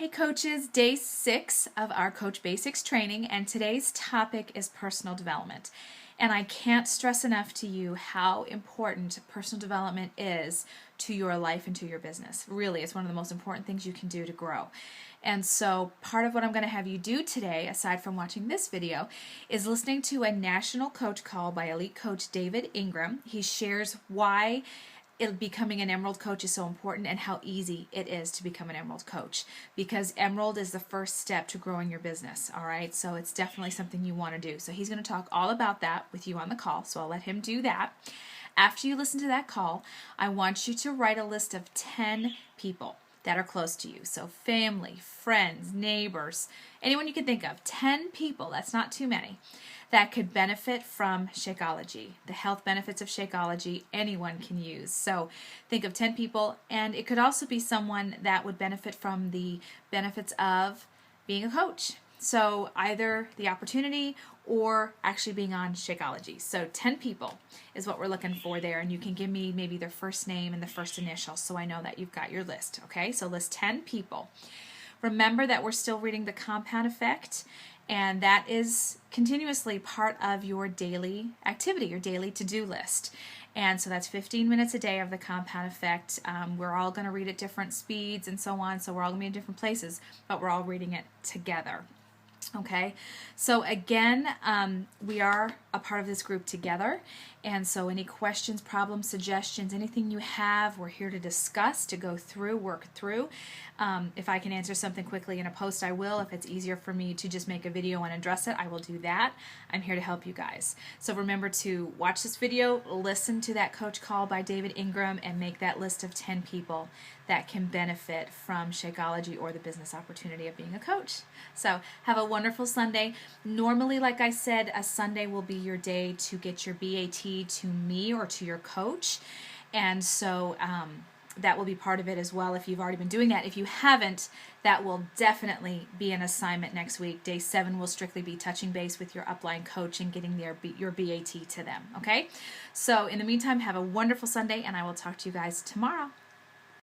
Hey coaches, day 6 of our Coach Basics training, and today's topic is personal development. And I can't stress enough to you how important personal development is to your life and to your business. Really, it's one of the most important things you can do to grow. And so part of what I'm going to have you do today, aside from watching this video, is listening to a national coach call by elite coach David Ingram. He shares why becoming an Emerald coach is so important and how easy it is to become an Emerald coach, because Emerald is the first step to growing your business. All right, so it's definitely something you want to do. So he's going to talk all about that with you on the call, so I'll let him do that. After you listen to that call, I want you to write a list of 10 people that are close to you. So family, friends, neighbors, anyone you can think of. 10 people, that's not too many, that could benefit from Shakeology. The health benefits of Shakeology anyone can use. So think of 10 people, and it could also be someone that would benefit from the benefits of being a coach. So either the opportunity or actually being on Shakeology. So 10 people is what we're looking for there, and you can give me maybe their first name and the first initial so I know that you've got your list. Okay, so list 10 people. Remember that we're still reading the compound effect, and that is continuously part of your daily activity, your daily to-do list. And so that's 15 minutes a day of the compound effect. We're all going to read at different speeds and so on, so we're all going to be in different places, but we're all reading it together. Okay, so again, we are a part of this group together, and so any questions, problems, suggestions, anything you have, we're here to discuss, to go through, work through. If I can answer something quickly in a post, I will. If it's easier for me to just make a video and address it, I will do that. I'm here to help you guys. So remember to watch this video, listen to that coach call by David Ingram, and make that list of 10 people that can benefit from Shakeology or the business opportunity of being a coach. So have a wonderful Sunday. Normally, like I said, a Sunday will be your day to get your BAT to me or to your coach. And so that will be part of it as well if you've already been doing that. If you haven't, that will definitely be an assignment next week. Day 7 will strictly be touching base with your upline coach and getting your BAT to them. Okay? So in the meantime, have a wonderful Sunday, and I will talk to you guys tomorrow.